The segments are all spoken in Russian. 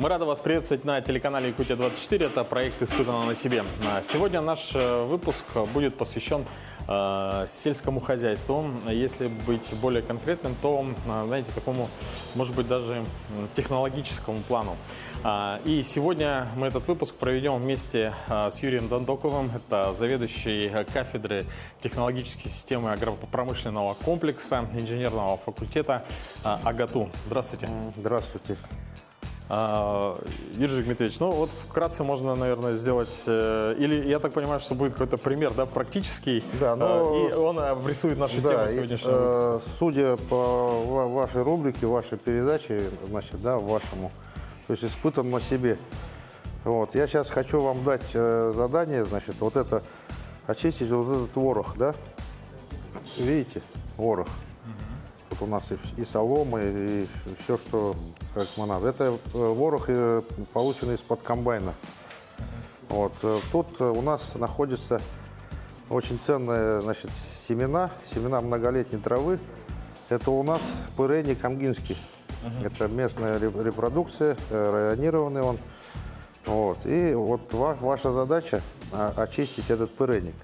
Мы рады вас приветствовать на телеканале Якутия-24. Это проект «Испытано на себе». Сегодня наш выпуск будет посвящен сельскому хозяйству. Если быть более конкретным, то, знаете, такому, может быть, даже технологическому плану. И сегодня мы этот выпуск проведем вместе с Юрием Дондоковым. Это заведующий кафедры технологической системы агропромышленного комплекса инженерного факультета АГАТУ. Здравствуйте. Здравствуйте. Юрий Дмитриевич, ну вот вкратце можно, наверное, сделать, или я так понимаю, что будет какой-то пример, да, практический, Да, и он обрисует нашу тему сегодняшнего выпуска. Судя по вашей рубрике, вашей передаче, значит, да, вашему, то есть испытан на себе. Вот, я сейчас хочу вам дать задание, значит, вот это, очистить вот этот ворох, да, видите, ворох. Вот у нас и солома, и все, что как мы надо. Это ворох, полученный из-под комбайна. Вот. Тут у нас находятся очень ценные, значит, семена многолетней травы. Это у нас пыренник амгинский. Это местная репродукция, районированный он. Вот. И вот ваша задача очистить этот пыренник.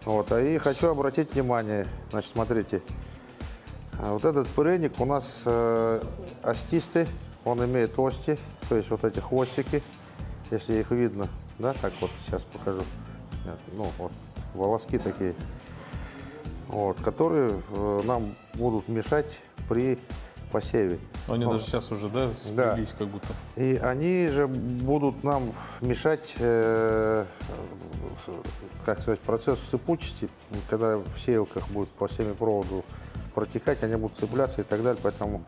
Вот. И хочу обратить внимание, значит, смотрите. Вот этот пыренник у нас остистый, он имеет ости, то есть вот эти хвостики, если их видно, да, так вот сейчас покажу, ну вот волоски такие, вот, которые нам будут мешать при посеве. Они даже сейчас уже, да, спряглись, да, как будто. И они же будут нам мешать, как сказать, процессу сыпучести, когда в сеялках будет по семяпроводу протекать, они будут цепляться и так далее, поэтому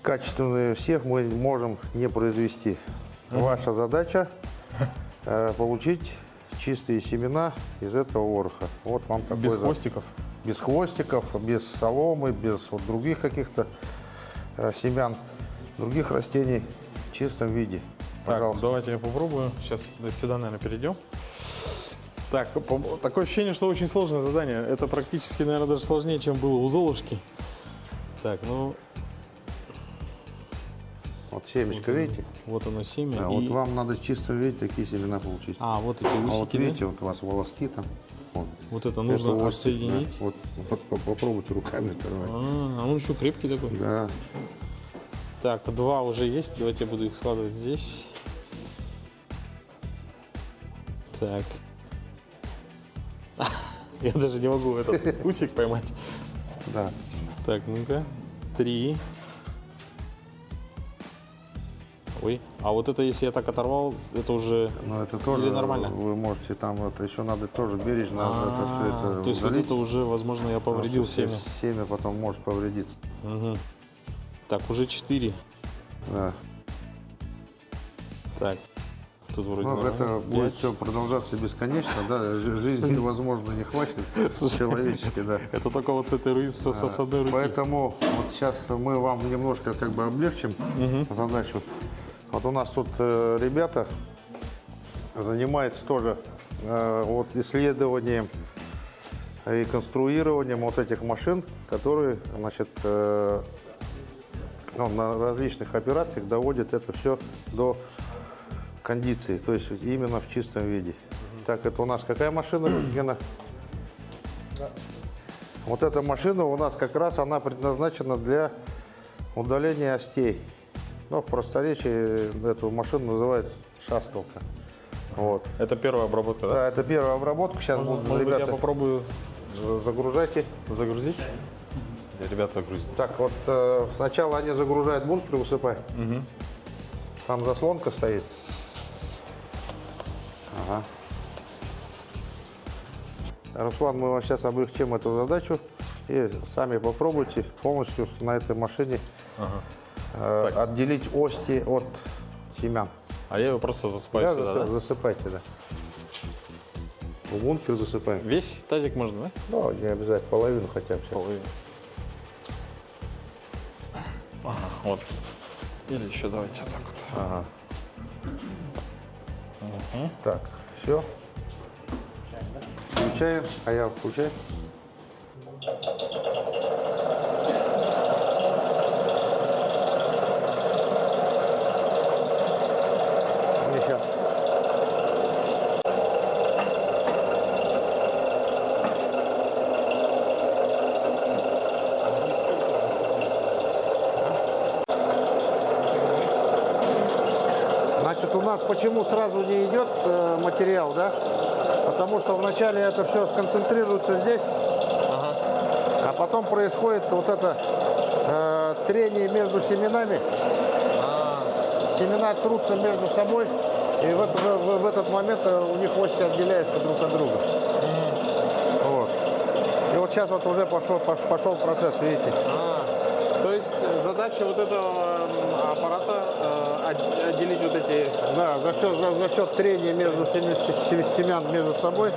качественный сев мы можем не произвести. Ваша задача получить чистые семена из этого вороха. Вот вам такой без хвостиков? Без хвостиков, без соломы, без вот других каких-то семян, других растений в чистом виде. Так, пожалуйста. давайте я попробую. Сейчас сюда, наверное, перейдем. Так, такое ощущение, что очень сложное задание. Это практически, наверное, даже сложнее, чем было у Золушки. Так, ну... Вот семечко, вот видите? Вот оно семя. Да, вот вам надо в чистом виде такие семена получить. Вот эти усики, вот видите, вот у вас волоски там. Вот это нужно это отсоединить? Да. Вот попробуйте руками оторвать. Он еще крепкий такой? Да. Так, два уже есть. Давайте я буду их складывать здесь. Так. Я даже не могу этот усик поймать. Да. Так, ну-ка. 3. Ой, а вот это, если я так оторвал, это уже... Но это тоже или нормально? Вы можете там, это еще надо тоже бережно это все это то есть удалить. вот это уже, возможно, я повредил семя. Семя потом может повредиться. Угу. Так, уже 4. Да. Так, тут вроде это будет 5. все продолжаться бесконечно, да, жизни, возможно, не хватит человечески, да. Это только вот с этой с одной руки. Поэтому вот сейчас мы вам немножко как бы облегчим задачу. Вот у нас тут ребята занимаются тоже вот исследованием и конструированием вот этих машин, которые, значит, на различных операциях доводят это все до кондиции, то есть именно в чистом виде. Так, это у нас какая машина, Гена? Вот эта машина у нас как раз она предназначена для удаления остей. Ну, в просторечии эту машину называют шасталка. Вот. Это первая обработка, да? Да, это первая обработка. Сейчас Может будут быть, ребята. я попробую Загружайте. загрузить? Ребят, загрузить. Так, вот сначала они загружают бункер, высыпай. Там заслонка стоит. Ага. Руслан, мы вам сейчас облегчим эту задачу. И сами попробуйте полностью на этой машине отделить ости от семян. А я его просто засыпаю сюда, да? Засыпайте, да. В бункер засыпаем. Весь тазик можно, да? Ну, не обязательно, половину хотя бы. Половину. Вот. Или еще давайте так вот. Ага. Так, все. Включаем, а я включаю. Значит, у нас почему сразу не идет материал, да? Потому что вначале это все сконцентрируется здесь, Ага. а потом происходит вот это трение между семенами. Семена трутся между собой, и в этот момент у них ости отделяются друг от друга. Вот. И вот сейчас вот уже пошел процесс, видите. То есть задача вот этого аппарата отделить вот эти... Да, за счет трения между семян между собой.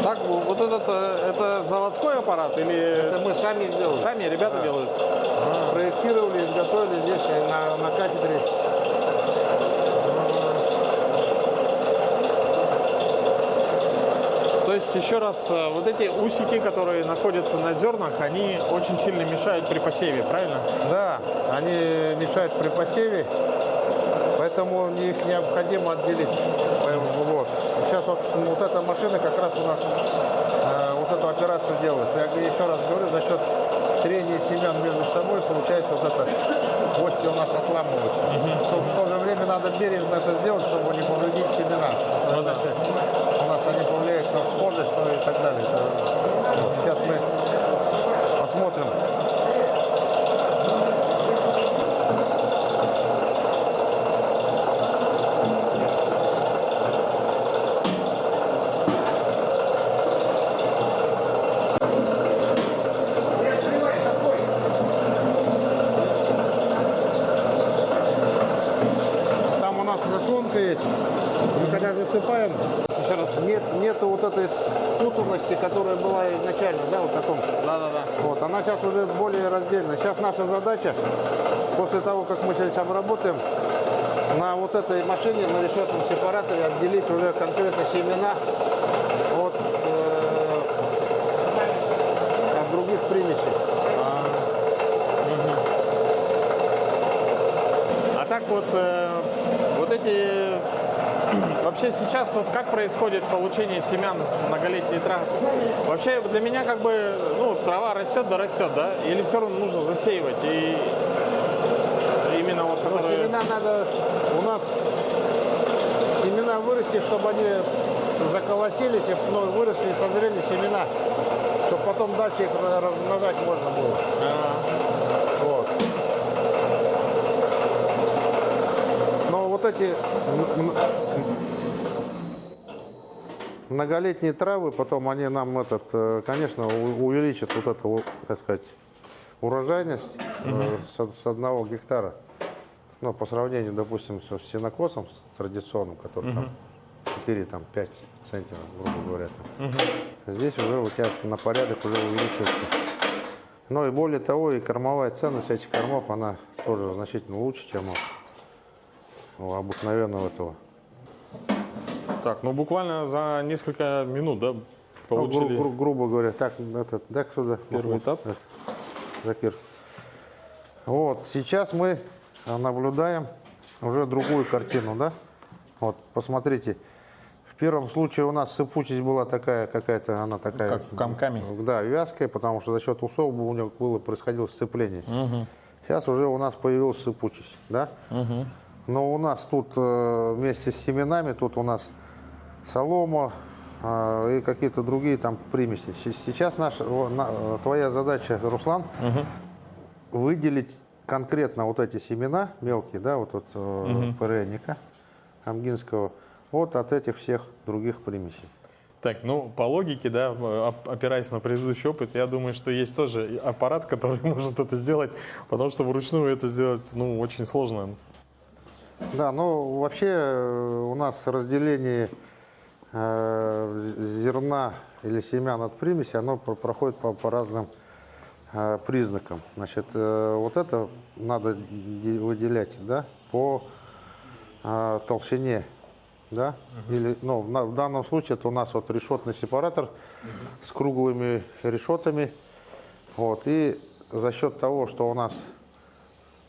Так, вот этот, это заводской аппарат или Это мы сами сделали. сами ребята делают? Проектировали, изготовили здесь на кафедре. То есть, еще раз, вот эти усики, которые находятся на зернах, они очень сильно мешают при посеве, правильно? Да, они мешают при посеве, поэтому их необходимо отделить. Вот. Сейчас вот эта машина как раз у нас вот эту операцию делает. Я еще раз говорю, за счет трения семян между собой получается вот это кости у нас отламываются. В то же время надо бережно это сделать, чтобы не повредить семена. Иначе у нас они повлияют на схожесть, ну и так далее. Вот. Сейчас мы посмотрим. Там у нас заслонка есть. Мы когда засыпаем, Еще раз. нету вот этой спутанности, которая была изначально, да, вот таком. Да-да-да. Вот, она сейчас уже более раздельна. Сейчас наша задача, после того, как мы сейчас обработаем, на вот этой машине, на решетном сепараторе отделить уже конкретно семена от других примесей. А так вот, вот эти... Вообще сейчас вот как происходит получение семян многолетней травы? Вообще для меня как бы, ну, трава растет, да растет, да? Или все равно нужно засеивать? И именно вот Но которые... семена надо, у нас семена вырасти, чтобы они заколосились, и выросли и созрели семена, чтобы потом дальше их размножать можно было. Вот. Но вот эти многолетние травы, потом они нам конечно, увеличат вот эту, так сказать, урожайность с 1 гектара. Ну, по сравнению, допустим, с сенокосом традиционным, который там 4-5 центнеров, грубо говоря. Здесь уже у тебя на порядок уже увеличивается. Но и более того, и кормовая ценность этих кормов, она тоже значительно лучше, чем у обыкновенного этого. Так, ну буквально за несколько минут, да, Ну, получили грубо говоря, так, дай сюда. первый этап. Закир. Вот, сейчас мы наблюдаем уже другую картину, да? Вот, посмотрите. В первом случае у нас сыпучесть была такая, какая-то, она такая... Как комками. Да, вязкая, потому что за счет усов у него происходило сцепление. Сейчас уже у нас появилась сыпучесть, да? Но у нас тут вместе с семенами, тут у нас солома и какие-то другие там примеси. Сейчас твоя задача, Руслан, выделить конкретно вот эти семена мелкие, да, вот пыренника амгинского, вот от этих всех других примесей. Так, ну, по логике, да, опираясь на предыдущий опыт, я думаю, что есть тоже аппарат, который может это сделать, потому что вручную это сделать, ну, очень сложно. Да, ну, вообще у нас разделение зерна или семян от примеси, оно проходит по разным признакам. Значит, вот это надо выделять, да, по толщине, да, или, ну, в данном случае это у нас вот решетный сепаратор с круглыми решетами, Вот, и за счет того, что у нас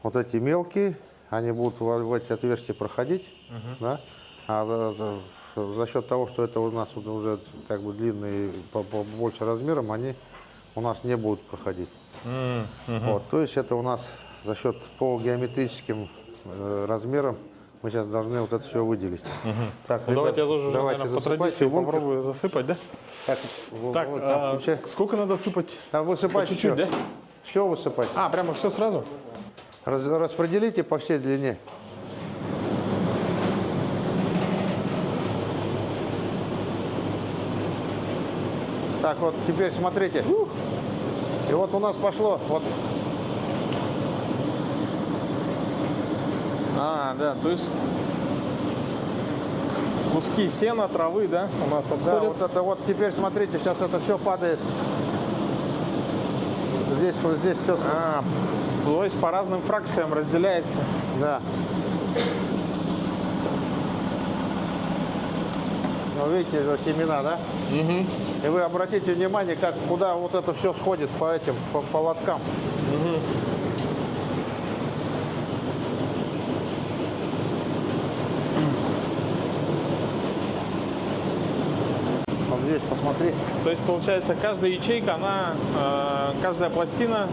вот эти мелкие, они будут в эти отверстия проходить, да? А за счет того, что это у нас уже как бы длинные, побольше размером, они у нас не будут проходить. Вот, то есть это у нас за счет по геометрическим размерам мы сейчас должны вот это все выделить. Так, Ну, давайте я ребят, тоже, давайте наверное, по засыпайте традиции в бункер. попробую засыпать, да? Так, Так, вот там включай. сколько надо сыпать? А По высыпать чуть-чуть, да? Все высыпать. А, прямо все сразу? Распределите по всей длине. Так, вот теперь смотрите. И вот у нас пошло. Вот. А, да, то есть куски сена, травы, да, у нас Да, отходят. вот это вот теперь смотрите, сейчас это все падает. Здесь вот здесь все. А, то есть по разным фракциям разделяется. Да. Ну, видите, же семена, да? И вы обратите внимание, как куда вот это все сходит по этим, по лоткам. Вот здесь посмотри. То есть получается каждая ячейка, она, каждая пластина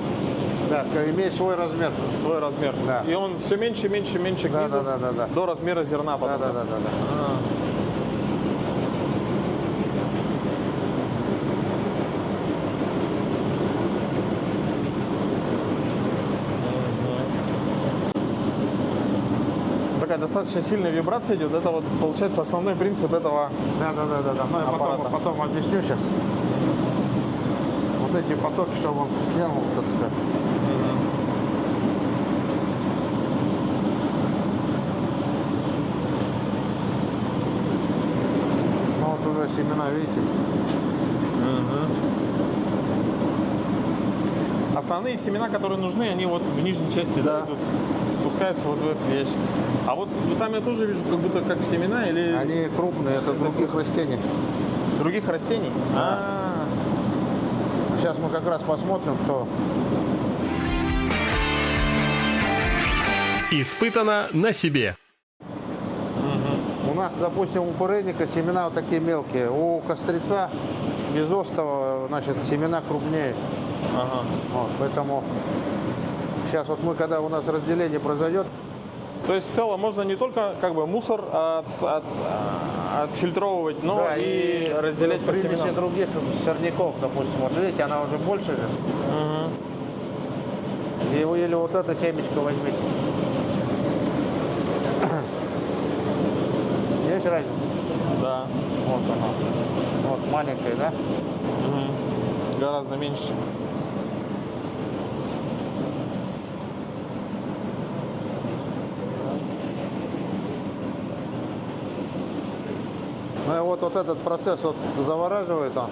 Да, имеет свой размер. свой размер. Да. И он все меньше, меньше, меньше к Да, низу да. до размера зерна Да, потом. да, да, да. Такая достаточно сильная вибрация идет. Это вот получается основной принцип этого. Да. Ну, я Аппарата. потом объясню сейчас. Вот эти потоки, чтобы он снял вот это всё. Ну вот уже семена, видите? Основные семена, которые нужны, они вот в нижней части, да, идут, спускаются вот в этот ящик. А вот там я тоже вижу, как будто как семена или Они крупные, это других растений. других растений. Сейчас мы как раз посмотрим, что... Испытано на себе. У нас, допустим, у пыреника семена вот такие мелкие. У кострица безостого, значит, семена крупнее. Ага. Вот, поэтому сейчас вот мы, когда у нас разделение произойдет, То есть в целом можно не только как бы мусор отфильтровывать, но да, и разделять по примеси семенам. других сорняков, допустим. Вот видите, она уже больше же. Или вот это семечко возьмите. Есть разница? Да. Вот она. Вот маленькая, да? Гораздо меньше. Ну и вот этот процесс вот завораживает он.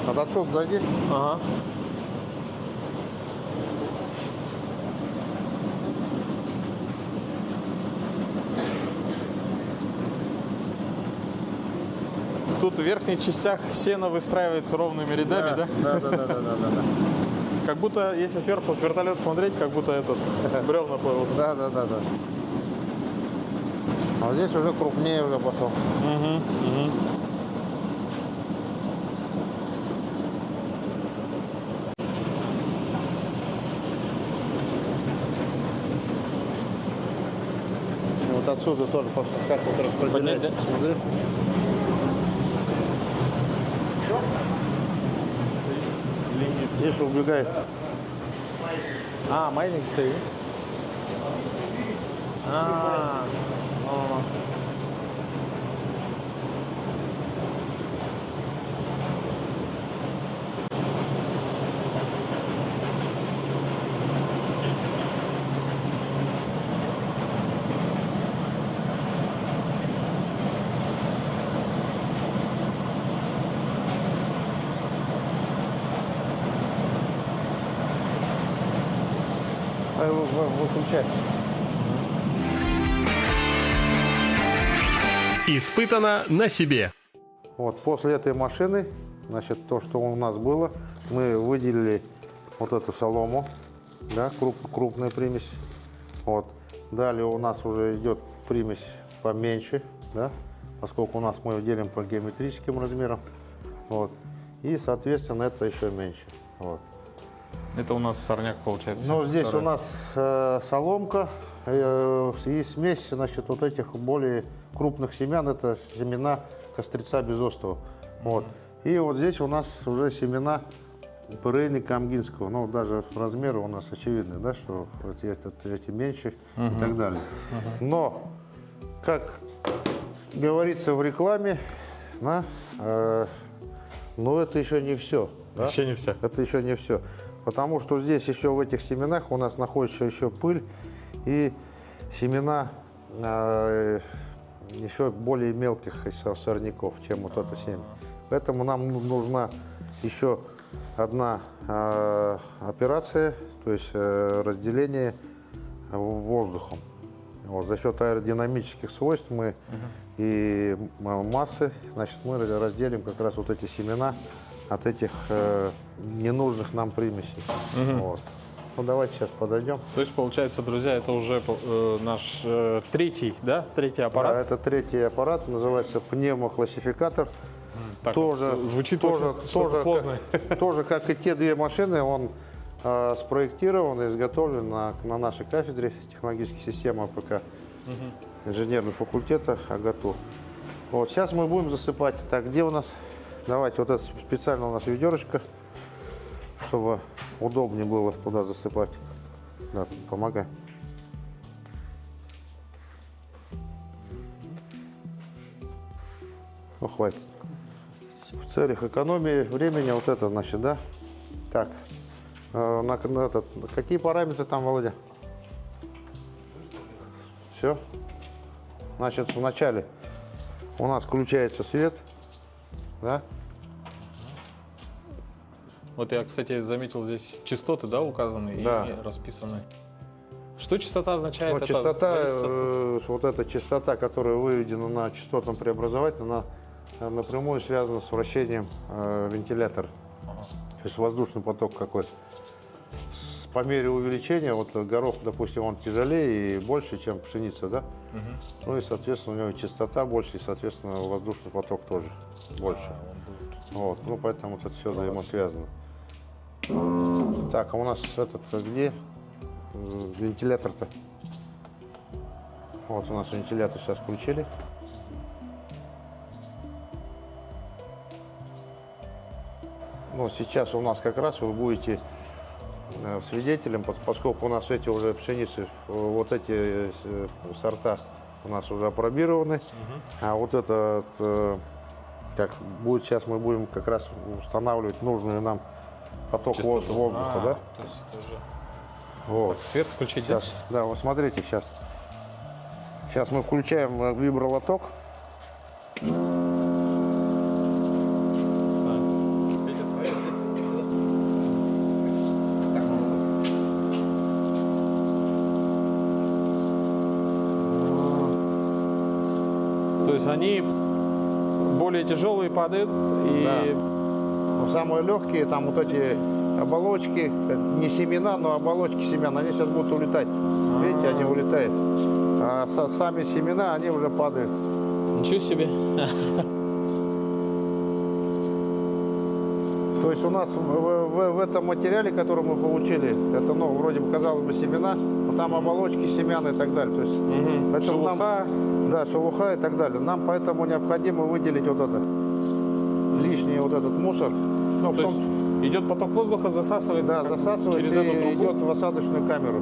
Вот отсюда зайди. Ага. Тут в верхних частях сено выстраивается ровными рядами, да? Да. Как будто, если сверху с вертолета смотреть, как будто этот бревна плывут. Да. А вот здесь уже крупнее уже пошел. И вот отсюда тоже как вот распределяется. Поднять, Смотри. Здесь убегает. А, майник стоит. А, ну. Выключай. Испытано на себе. Вот после этой машины, значит, то, что у нас было, мы выделили вот эту солому, да, крупная примесь. Вот. Далее у нас уже идет примесь поменьше, да, поскольку у нас мы делим по геометрическим размерам. Вот. И, соответственно, это еще меньше. Вот. Это у нас сорняк получается. Ну, здесь второй. у нас соломка и смесь, значит, вот этих более крупных семян. Это семена кострица безостова. Вот. И вот здесь у нас уже семена пырейника амгинского. Ну, даже размеры у нас очевидны, да, что эти меньше и так далее. Но, как говорится в рекламе, да, но это еще не все. Да? Еще не все. Это еще не все. Потому что здесь еще в этих семенах у нас находится еще пыль и семена еще более мелких сорняков, чем вот это семя. Поэтому нам нужна еще одна операция, то есть разделение воздухом. Вот, за счет аэродинамических свойств мы и массы, значит, мы разделим как раз вот эти семена от этих ненужных нам примесей. Вот. Ну, давайте сейчас подойдем. То есть, получается, друзья, это уже наш третий, да? Третий аппарат. Да, это третий аппарат, называется пневмоклассификатор. Так, тоже, звучит тоже, очень что-то сложное. Тоже, как и те две машины, он спроектирован и изготовлен на нашей кафедре технологических систем АПК инженерного факультета АГАТУ. Вот, сейчас мы будем засыпать. Так, где у нас? Давайте, вот это специально у нас ведерочко, чтобы удобнее было туда засыпать. Да, помогай. Ну, хватит. В целях экономии времени вот это, значит, да? Так, какие параметры там, Володя? Все. Значит, вначале у нас включается свет, да? Вот я, кстати, заметил, здесь частоты, да, указаны Да. и расписаны. Что частота означает? Ну, Это частота, зависит от- вот эта частота, которая выведена на частотном преобразователе, она напрямую связана с вращением вентилятора. То есть воздушный поток какой-то. По мере увеличения, вот горох, допустим, он тяжелее и больше, чем пшеница, да? Ну и, соответственно, у него частота больше, и, соответственно, воздушный поток тоже больше. Вот, ну поэтому вот это все взаимосвязано. Так, а у нас этот где? Вентилятор-то. Вот у нас вентилятор сейчас включили. Ну, сейчас у нас как раз вы будете свидетелем, поскольку у нас эти уже пшеницы, вот эти сорта у нас уже апробированы, а вот этот, как будет сейчас, мы будем как раз устанавливать нужную нам поток частоту. воздуха, да? То есть это уже... Вот. Свет включить, да? Сейчас, да, вот смотрите, сейчас. Сейчас мы включаем вибролоток. То есть они более тяжелые падают и... Да. Ну, самые легкие, там вот эти оболочки, не семена, но оболочки семян, они сейчас будут улетать. Видите, они улетают. А сами семена, они уже падают. Ничего себе. То есть у нас в этом материале, который мы получили, это, ну, вроде бы, казалось бы, семена, но там оболочки семян и так далее. То есть, поэтому Шелуха. да, шелуха и так далее. Нам поэтому необходимо выделить вот это, лишний вот этот мусор. Ну, То есть идет поток воздуха, засасывается, да, как бы засасывается через эту и трубу. идет в осадочную камеру.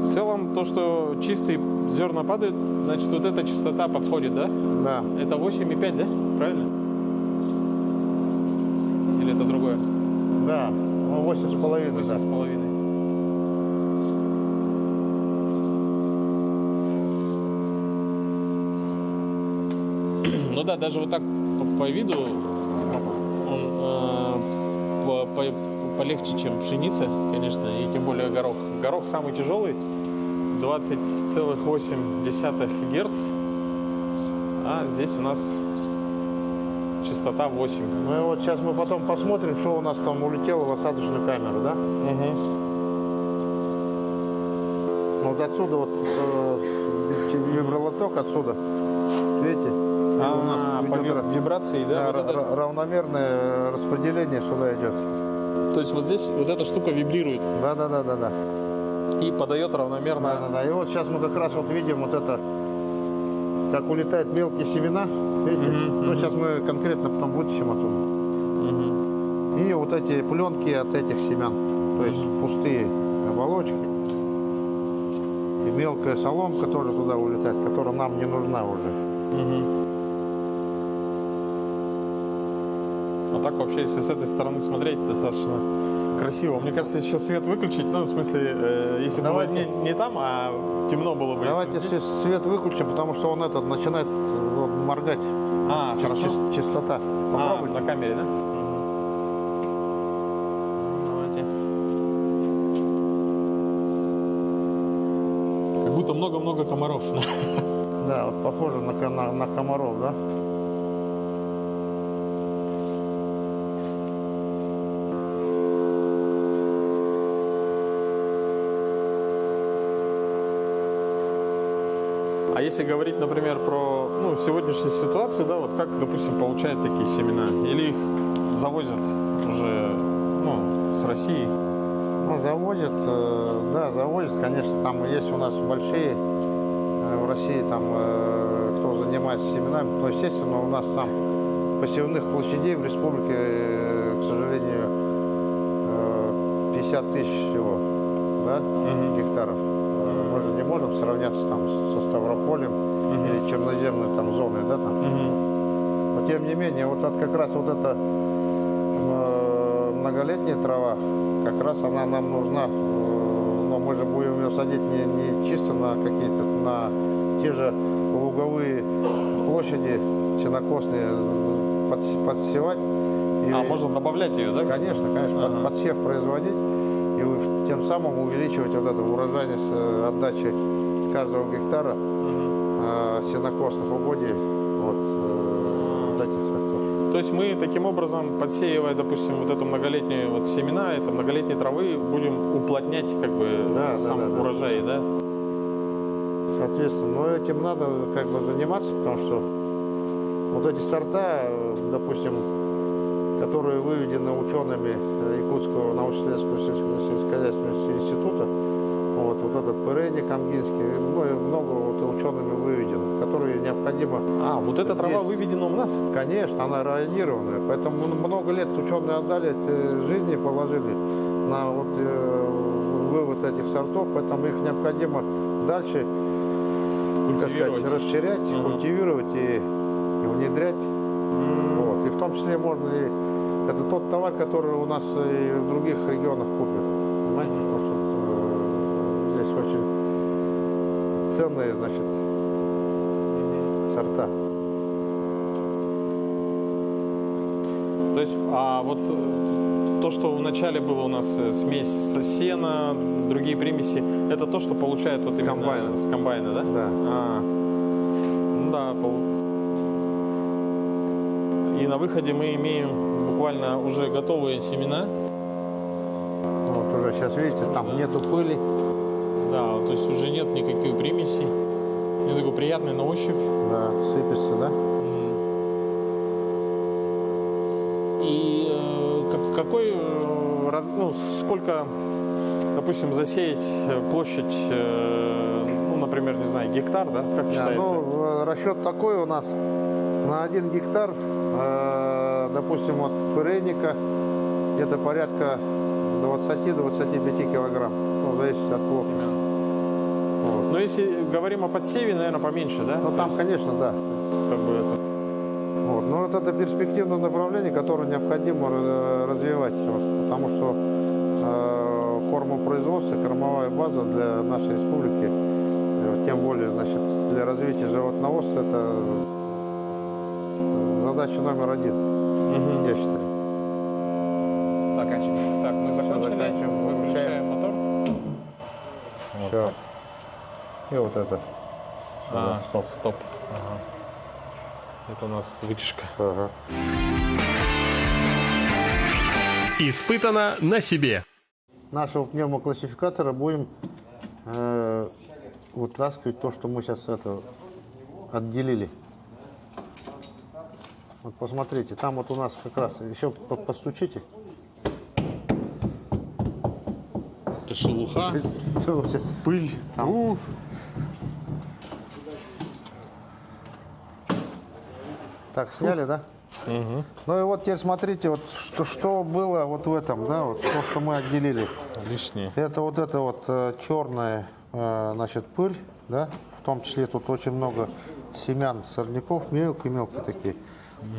В целом, то, что чистые зерна падают, значит, вот эта частота подходит, да? Да. Это 8,5, да? Правильно? Или это другое? Да, ну, 8,5, да. 8,5. Ну да, даже вот так по виду он полегче, чем пшеница, конечно, и тем более горох. Горох самый тяжелый, 20,8 Гц, а здесь у нас частота 8. Ну и вот сейчас мы потом посмотрим, что у нас там улетело в осадочную камеру, да? Угу. Вот отсюда вот вибролоток отсюда, видите? И у нас По идет вибрации, да? да, Вот это- равномерное распределение сюда идет. то есть вот здесь вот эта штука вибрирует Да. и подает равномерно. Да. И вот сейчас мы как раз вот видим вот это, как улетают мелкие семена, видите? Ну сейчас мы конкретно потом вытащим оттуда. Мгм. И вот эти пленки от этих семян, то есть пустые оболочки. И мелкая соломка тоже туда улетает, которая нам не нужна уже. Мгм. А так вообще, если с этой стороны смотреть, достаточно красиво. Мне кажется, еще свет выключить, ну, в смысле, если было Давайте. не там, а темно было бы. Давайте если здесь. свет выключим, потому что он этот начинает вот, моргать. А, хорошо. Частота. А, Попробуйте. на камере, да? Давайте. Как будто много-много комаров. Да, вот похоже на комаров, да? А если говорить, например, про сегодняшнюю ситуацию, да, вот как, допустим, получают такие семена? Или их завозят уже с России? Ну, завозят, завозят, конечно, там есть у нас большие в России, там, кто занимается семенами, то, естественно, у нас там посевных площадей в республике, к сожалению, 50 тысяч всего, да, гектаров. Мы же не можем сравняться там со Ставрополем или черноземной там зоной, да, там. Но тем не менее, вот как раз вот эта многолетняя трава, как раз она нам нужна. Но мы же будем ее садить не чисто на какие-то, на те же луговые площади сенокосные подсевать. И, можно добавлять ее, да? Конечно, подсев производить и тем самым увеличивать вот эту урожайность отдачи с каждого гектара сенокосных угодий вот этих сортов. То есть мы таким образом, подсеивая, допустим, вот эту многолетнюю вот семена, это многолетней травы, будем уплотнять как бы сам урожай, да? Соответственно, но этим надо как бы заниматься, потому что вот эти сорта, допустим, которые выведены учеными Якутского научно-исследовательского сельскохозяйственного института, вот этот пыренник амгинский, много вот учеными выведено, которые необходимо. А, вот эта трава выведена у нас? Конечно, она районированная, поэтому много лет ученые отдали жизни, положили на вывод этих сортов, поэтому их необходимо дальше, так сказать, расширять, культивировать и внедрять. Вот. И в том числе можно и это тот товар, который у нас и в других регионах купят. Понимаете? Потому что здесь очень ценные, значит, сорта. То есть, а вот то, что вначале было у нас смесь сена, другие примеси, это то, что получает вот именно с комбайна, да? Да. И на выходе мы имеем буквально уже готовые семена. Вот уже сейчас видите, там нету пыли. Да, то есть уже нет никаких примесей. Они такой приятный на ощупь. Да, сыпется, да? И сколько, допустим, засеять площадь, например, не знаю, гектар, да? Как считается? Расчет такой у нас. На 1 гектар, допустим, от пыренника где-то порядка 20-25 килограмм. Зависит от площади. Вот. Но если говорим о подсеве, наверное, поменьше, да? Там, конечно, да. То есть, как бы Вот. Но вот это перспективное направление, которое необходимо развивать. Вот, потому что кормопроизводство, кормовая база для нашей республики, тем более, значит, для развития животноводства, это задача номер 1, я считаю. Так, мы закончили. Заканчиваем. Выключаем мотор. Все. И вот это. Стоп. Ага. Это у нас вытяжка. Ага. Испытано на себе. Нашего пневмоклассификатора будем вытаскивать то, что мы сейчас отделили. Вот посмотрите, там вот у нас как раз, еще постучите. Это шелуха, пыль. Там. Так, сняли, да? Угу. Ну и вот теперь смотрите, вот что было вот в этом, да, вот то, что мы отделили. Лишнее. Это вот черная, значит, пыль, да, в том числе тут очень много семян сорняков, мелкие-мелкие такие.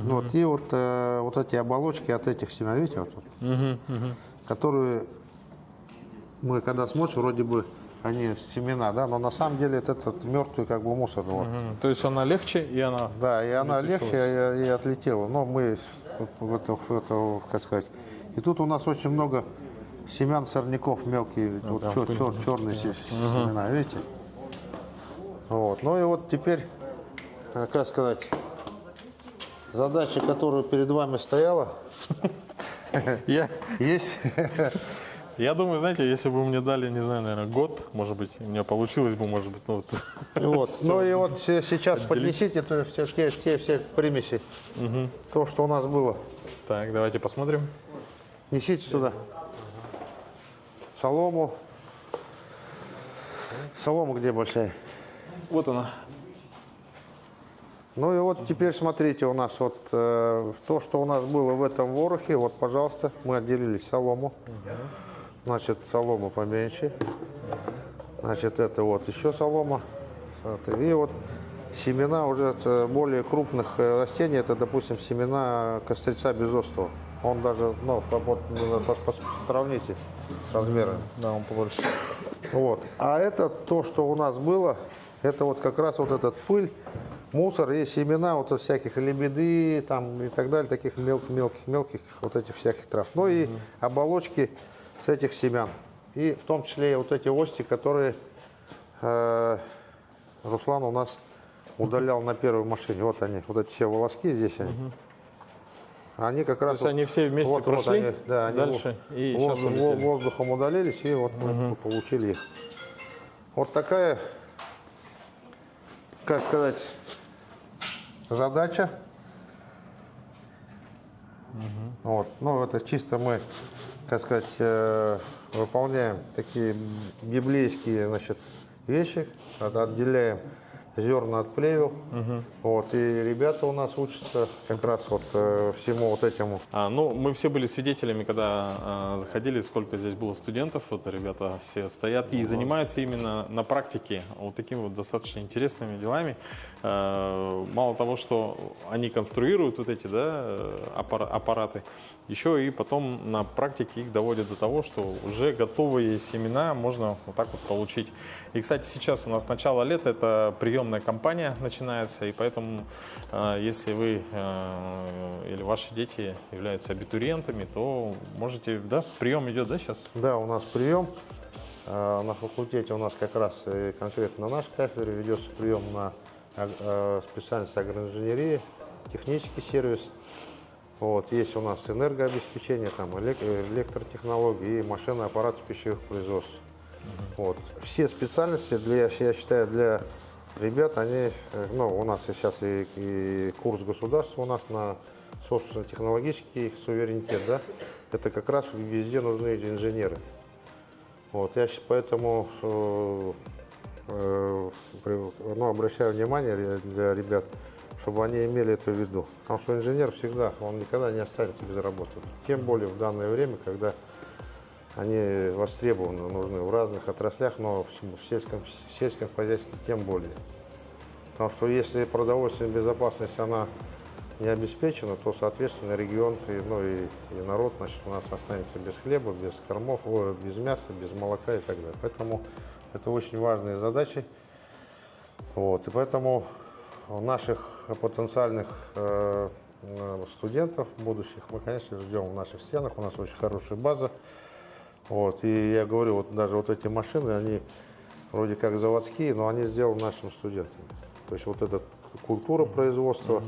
Вот, и вот эти оболочки от этих семян, видите, вот, которые мы когда смотрим, вроде бы они семена, да, но на самом деле это мертвый как бы мусор. Вот. То есть она легче, и она... Да, и она улетучилась. легче и отлетела. Но мы, как сказать, и тут у нас очень много семян сорняков мелкие, вот черные семена, видите? Вот. Ну и вот теперь, как сказать, задача, которая перед вами стояла, есть. Я думаю, знаете, если бы мне дали, не знаю, наверное, год, может быть, у меня получилось бы, может быть, ну вот. Вот. Ну и вот сейчас поднесите все примеси, то, что у нас было. Так, давайте посмотрим. Несите сюда солому. Солома где большая? Вот она. Ну и вот теперь смотрите, у нас вот то, что у нас было в этом ворохе, вот, пожалуйста, мы отделили солому. Значит, солома поменьше. Значит, это вот еще солома. И вот семена уже от более крупных растений, это, допустим, семена кострица безостого. Он даже, ну, сравните с размером. Да, он побольше. Вот. А это то, что у нас было, это вот как раз вот этот пыль, мусор и семена вот от всяких лебеды там и так далее, таких мелких вот этих всяких трав. Ну и оболочки с этих семян. И в том числе и вот эти ости, которые Руслан у нас удалял на первой машине. Вот они, вот эти все волоски здесь они. Они как раз... То есть они все вместе прошли они, да, они дальше и сейчас улетели. воздухом удалились, и вот мы получили их. Вот такая, как сказать, задача. Вот. Ну, это чисто мы, как сказать, выполняем такие библейские, значит, вещи, отделяем зерна от плевел. Вот, и ребята у нас учатся как раз вот всему вот этому. Ну, мы все были свидетелями, когда заходили, сколько здесь было студентов. Вот ребята все стоят и занимаются именно на практике вот такими вот достаточно интересными делами. Мало того, что они конструируют вот эти, да, аппараты, еще и потом на практике их доводят до того, что уже готовые семена можно вот так вот получить. И, кстати, сейчас у нас начало лета, это приемная кампания начинается, и поэтому, если вы или ваши дети являются абитуриентами, то можете, да, прием идет, да, сейчас? Да, у нас прием. На факультете у нас как раз конкретно на нашей кафедре ведется прием на специальность агроинженерии, технический сервис. Вот, есть у нас энергообеспечение, там, электротехнологии и машины, аппараты пищевых производств. Вот. Все специальности, я считаю, для ребят, они, ну, у нас сейчас и курс государства у нас на, собственно, технологический суверенитет, да, это как раз везде нужны эти инженеры. Вот, я поэтому обращаю внимание для ребят, чтобы они имели это в виду. Потому что инженер всегда, он никогда не останется без работы. Тем более в данное время, когда они востребованы, нужны в разных отраслях, но в сельском хозяйстве тем более. Потому что если продовольственная безопасность, она не обеспечена, то, соответственно, регион и народ, значит, у нас останется без хлеба, без кормов, без мяса, без молока и так далее. Поэтому это очень важные задачи. Вот. И поэтому наших потенциальных студентов будущих мы, конечно, ждем в наших стенах. У нас очень хорошая база. Вот. И я говорю, вот даже вот эти машины, они вроде как заводские, но они сделаны нашими студентами. То есть вот этот культура производства,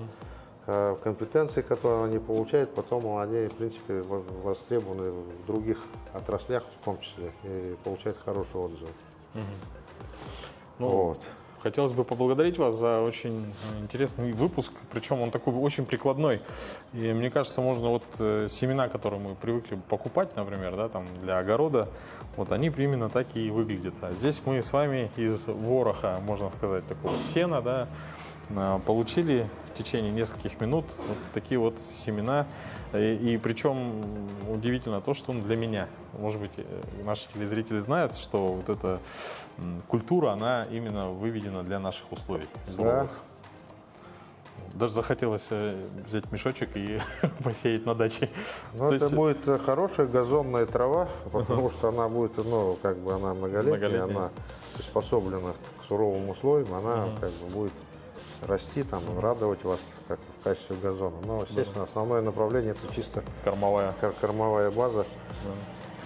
компетенции, которые они получают, потом они, в принципе, востребованы в других отраслях в том числе и получают хорошие отзывы. Ну, Вот. хотелось бы поблагодарить вас за очень интересный выпуск, причем он такой очень прикладной. И мне кажется, можно вот семена, которые мы привыкли покупать, например, да, там для огорода, вот они именно так и выглядят. А здесь мы с вами из вороха, можно сказать, такого сена, да, получили в течение нескольких минут вот такие вот семена. И причем удивительно то, что он для меня. Может быть, наши телезрители знают, что вот эта культура, она именно выведена для наших условий суровых. Даже захотелось взять мешочек и посеять на даче. Ну, То это есть- будет хорошая газонная трава, потому что она будет, ну, как бы она многолетняя, она приспособлена к суровым условиям, она как бы будет расти, там, радовать вас как в качестве газона. Но, естественно, основное направление это чисто Кормовая. кормовая база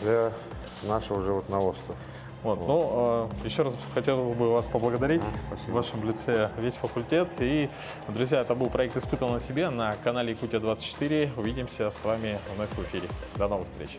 для нашего животноводства. Вот. Ну, еще раз хотелось бы вас поблагодарить. спасибо. В вашем лице весь факультет. И, друзья, это был проект «Испытан на себе» на канале Якутия 24. Увидимся с вами вновь в эфире. До новых встреч.